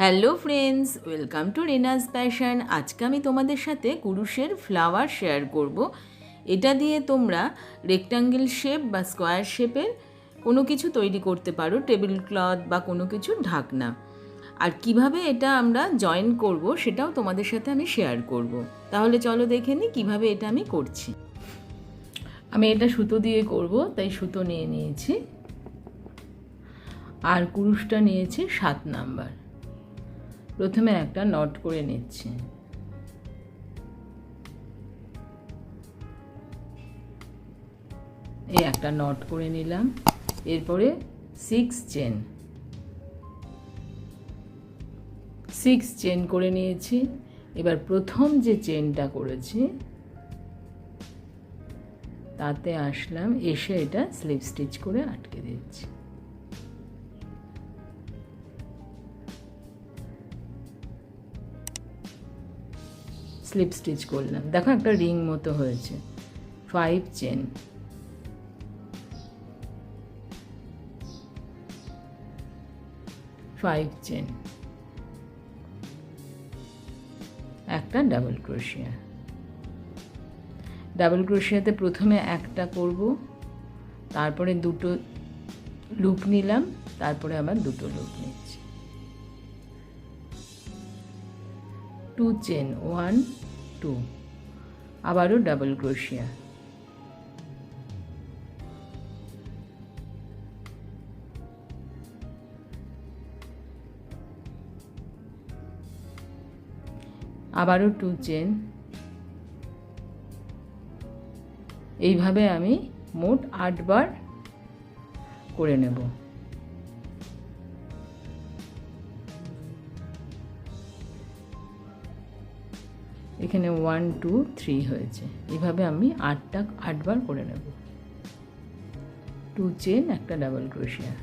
Hello friends, welcome to Rina's passion. আজকে আমি তোমাদের সাথে কুরুশের ফ্লাওয়ার শেয়ার করব। এটা দিয়ে তোমরা রেক্ট্যাঙ্গেল শেপ বা স্কোয়ার শেপের কোনো কিছু তৈরি করতে পারো, টেবিল ক্লথ বা কোনো কিছু ঢাকনা। আর কিভাবে এটা আমরা জয়েন করব সেটাও তোমাদের সাথে আমি শেয়ার করব। তাহলে চলো দেখে নিই কীভাবে এটা আমি করছি। আমি এটা সুতো দিয়ে করব, তাই সুতো নিয়ে নিয়েছি আর কুরুশটা নিয়েছি 7 নাম্বার। প্রথমে একটা নট করে নিচ্ছি, এই একটা নট করে নিলাম। এরপরে 6 চেন করে নিয়েছি। এবার প্রথম যে চেনটা করেছি তাতে আসলাম, এসে এটা স্লিপ স্টিচ করে আটকে দিচ্ছি। স্লিপ স্টিচ করলাম, দেখো একটা রিং মতো হয়েছে। 5 চেন, একটা ডাবল ক্রোশিয়া। ডাবল ক্রোশিয়াতে প্রথমে একটা করব, তারপরে দুটো লুপ নিলাম, তারপরে আবার দুটো লুপ নিচ্ছি। 2 চেন, 1 2, আবারও ডাবল ক্রোশিয়া, আবারও 2 চেন। এইভাবে আমি মোট 8 বার করে নেব। এখানে 1 2 3 হয়েছে, এইভাবে আমি 8 বার করে নেব। 2 চেন, একটা ডাবল ক্রোশিয়া,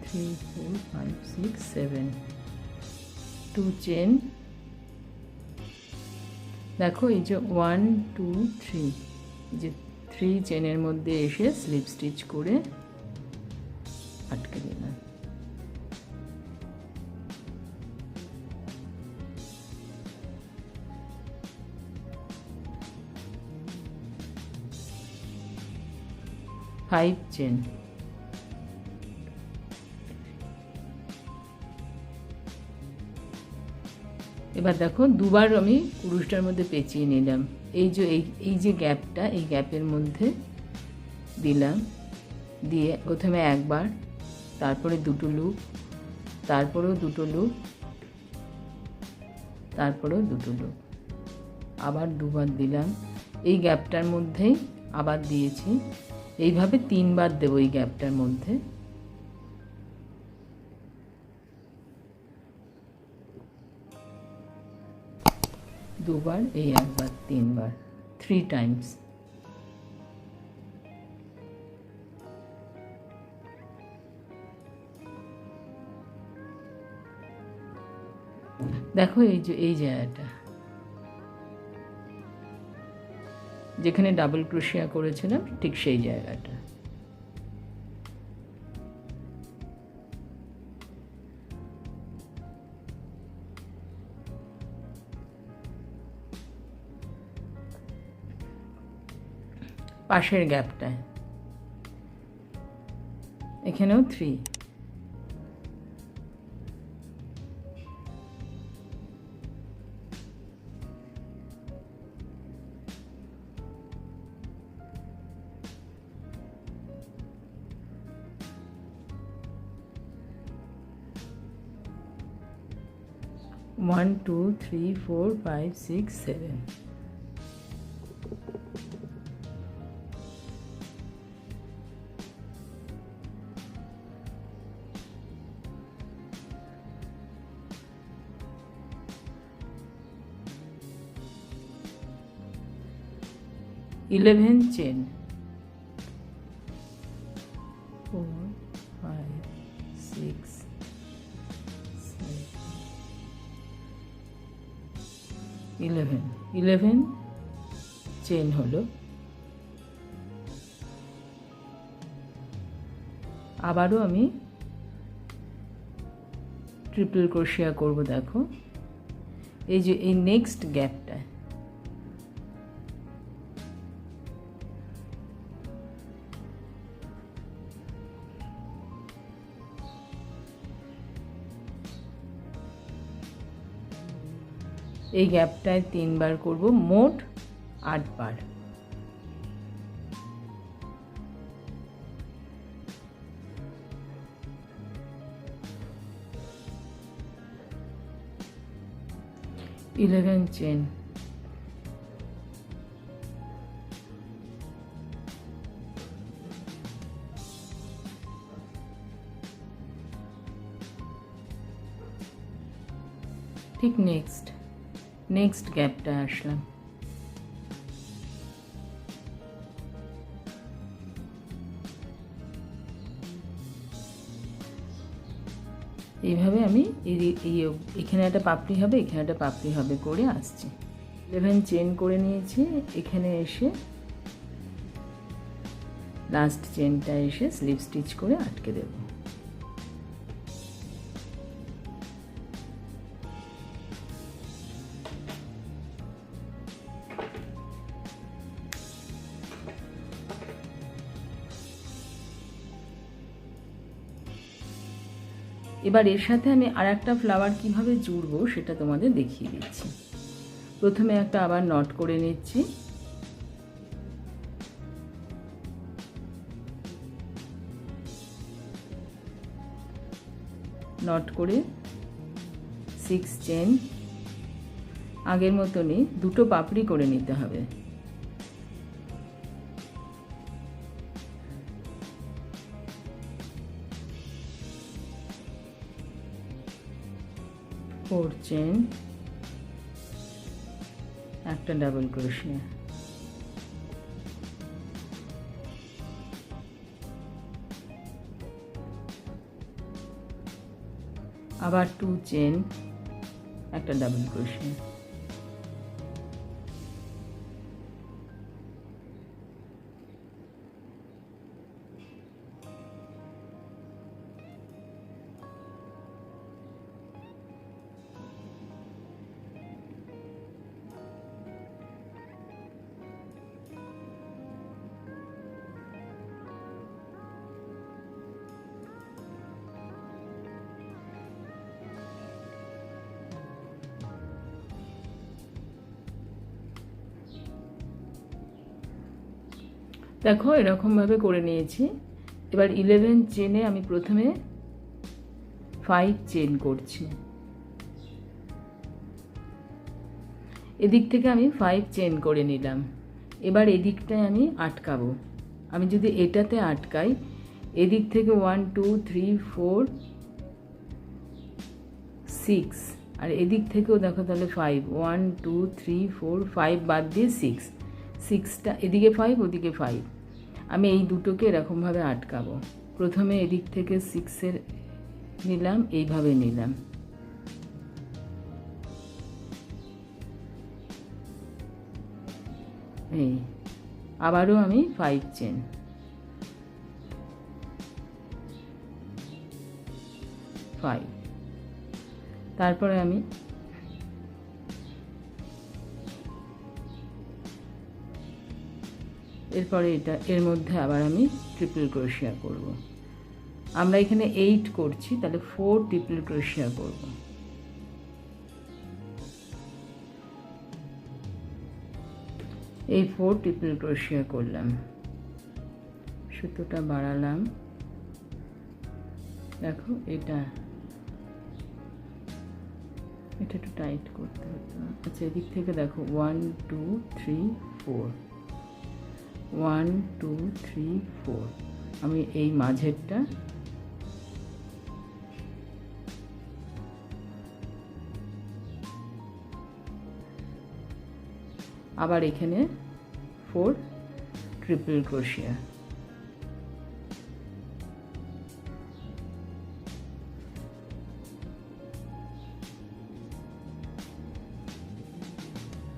three, 4, 5, 6, 7, 2 চেন। দেখো এই যে 1 2 3, এই যে 3 চেনের মধ্যে এসে স্লিপ স্টিচ করে আটকে দিলাম। ফাইভ চেন, এবার দেখো দুবার আমি কুরুশটার মধ্যে পেঁচিয়ে নিলাম। এই যে গ্যাপটা, এই গ্যাপের মধ্যে দিলাম, দিয়ে প্রথমে একবার, তারপরে দুটো লুপ, তারপরেও দুটো লুপ, তারপরেও দুটো লুপ, আবার দুবার দিলাম, এই গ্যাপটার মধ্যেই আবার দিয়েছি। এইভাবে 3 বার দেবো এই গ্যাপটার মধ্যে। দুবার, এই একবার, 3 বার, 3 টাইমস। দেখো এই জায়গাটা যেখানে ডাবল ক্রোশিয়া করেছিলাম, ঠিক সেই জায়গাটা। পাশের গ্যাপটায় এখানেও 3, 1 2 3 4 5 6 7 11 chain 4 5 6 7 11 চেন হলো। আবারও আমি ট্রিপল ক্রোশিয়া করব। দেখো এই যে এই নেক্সট গ্যাপটা, এই গ্যাপটায় 3 বার করব, মোট 8 বার। ইলেভেন চেন, ঠিক নেক্সট গ্যাপটা আসলাম। এইভাবে আমি এখানে একটা পাপড়ি হবে, এখানে একটা পাপড়ি হবে করে আসছি। 11 চেন করে নিয়েছি। এখানে এসে লাস্ট চেনটা এসে স্লিপ স্টিচ করে আটকে দেব। এবার এর সাথে আমি আর একটা ফ্লাওয়ার কিভাবে জুড়বো সেটা তোমাদের দেখিয়ে দিচ্ছি। প্রথমে একটা আবার নট করে নিচ্ছি, নট করে 6 চেন, আগের মতনই দুটো পাপড়ি করে নিতে হবে। ফোর চেন, একটা ডাবল ক্রোশিয়া, আবার 2 চেন, একটা ডাবল ক্রোশিয়া, দেখো এরকমভাবে করে নিয়েছি। এবার 11 চেনে আমি প্রথমে 5 চেন করছি, এদিক থেকে আমি 5 চেন করে নিলাম। এবার এদিকটায় আমি আটকাবো। আমি যদি এটাতে আটকাই, এদিক থেকে 1 2 3 4 6, আর এদিক থেকেও দেখো তাহলে 5 1 2 3 4 5 বাদ দিয়ে 6টা, এদিকে 5 ওদিকে 5। আমি এই দুটোকে এরকমভাবে আটকাবো। প্রথমে এদিক থেকে 6-এর নিলাম, এইভাবে নিলাম, এই আবারও আমি 5 চেন, 5, তারপরে আমি এরপরে এর মধ্যে আবার আমি ট্রিপল ক্রোশিয়া করব। আমরা এখানে 8 করছি, তাহলে 4 ট্রিপল ক্রোশিয়া করব। এই 4 ট্রিপল ক্রোশিয়া করলাম, সুতোটা বাড়ালাম। দেখো এটা এটা একটু টাইট করতে হতো। আচ্ছা, এদিক থেকে দেখো 1 2 3 4, 1 2 3 4। আমি এই মাঝেরটা আবার এখানে 4 ট্রিপল ক্রোশিয়া।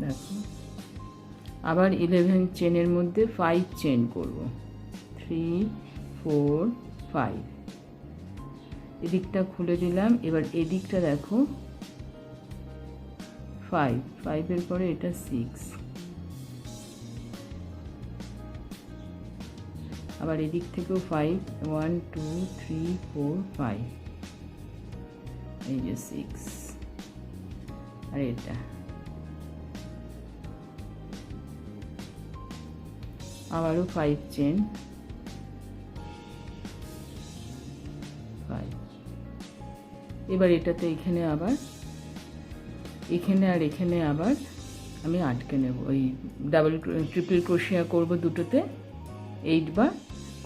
দেখো, আবার 11 চেনের মধ্যে 5 চেন করব, 3 4 5। এদিকটা খুলে দিলাম। এবার এদিকটা দেখো 5, 5-এর পরে এটা 6, আবার এদিক থেকেও 5, 1 2 3 4 5, এই যে 6, আর এটা আবারও 5 চেন, 5। এবার এটাতে এখানে আবার এখানে আর এখানে আবার আমি আটকে নেব। ওই ডাবল ট্রিপল ক্রোশিয়া করব দুটোতে, 8 বার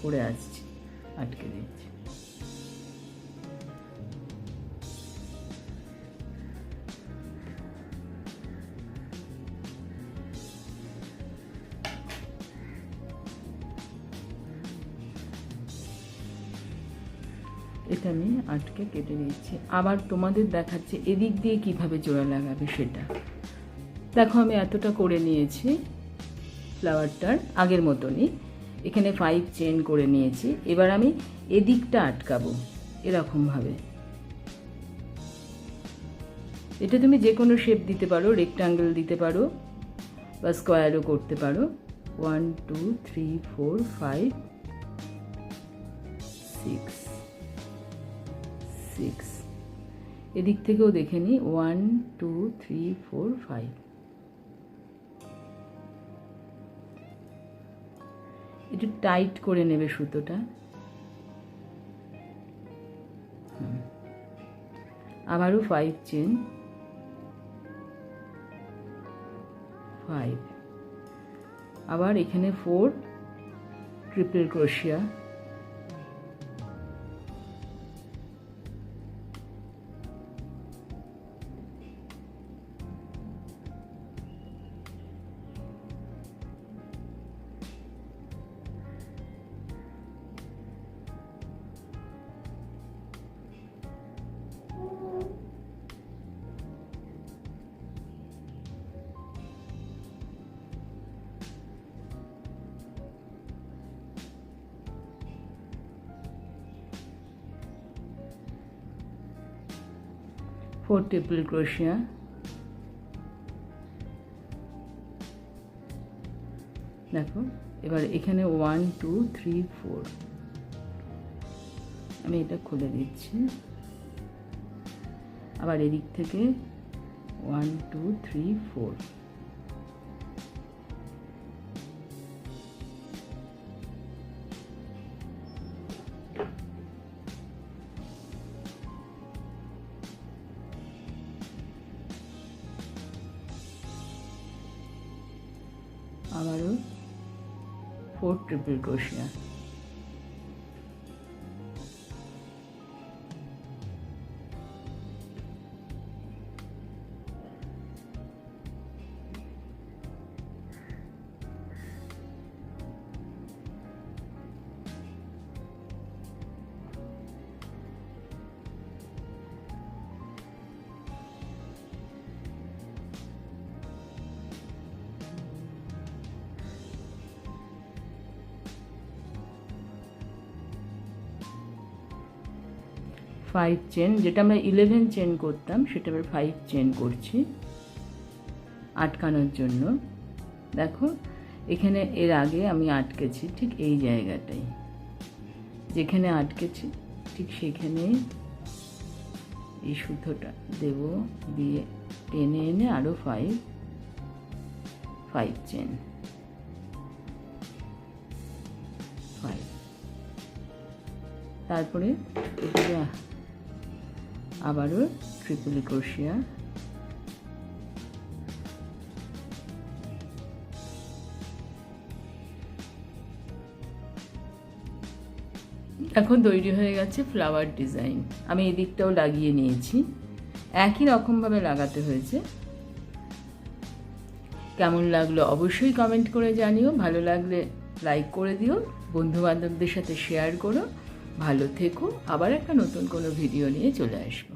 করে আসছি, আটকে দিচ্ছি। এটা আমি আটকে কেটে দিচ্ছি। আবার তোমাদের দেখাচ্ছে এদিক দিয়ে কিভাবে জোড়া লাগাবে সেটা। দেখো, আমি এতটা করে নিয়েছি ফ্লাওয়ারটার আগের মতনই, এখানে 5 চেন করে নিয়েছি। এবার আমি এদিকটা আটকাবো এরকমভাবে। এটা তুমি যে কোনো শেপ দিতে পারো, রেক্টাঙ্গেল দিতে পারো বা স্কোয়ারও করতে পারো। 1 2 3 4 5 6 6। এদিক থেকেও দেখে নিই, 1 2 3 4 5। একটু টাইট করে নেবে সুতোটা। আবারও 5 চেন, 5, আবার এখানে 4 ট্রিপল ক্রোশিয়া, ট্রিপল ক্রোশিয়া, দেখো। এবার এখানে 1 2 3 4, আমি এটা খুলে দিচ্ছি। আবার এদিক থেকে 1 2 3 4, আবারও 4 ট্রিপল ক্রোশিয়া। ফাইভ চেন, যেটা আমরা 11 চেন করতাম সেটা আবার 5 চেন করছি আটকানোর জন্য। দেখো, এখানে এর আগে আমি আটকেছি ঠিক এই জায়গাটাই, যেখানে আটকেছি ঠিক সেখানে এই সুতোটা দেব, দিয়ে টেনে এনে আরও 5 চেন, 5। তারপরে এদিকে আবারও ট্রিপল ক্রোশিয়া, এখন তৈরি হয়ে গেছে ফ্লাওয়ার ডিজাইন। আমি এদিকটাও লাগিয়ে নিয়েছি, একই রকমভাবে লাগাতে হয়েছে। কেমন লাগলো অবশ্যই কমেন্ট করে জানিও, ভালো লাগলে লাইক করে দিও, বন্ধুবান্ধবদের সাথে শেয়ার করো। ভালো থেকো, আবার একটা নতুন কোনো ভিডিও নিয়ে চলে আসবো।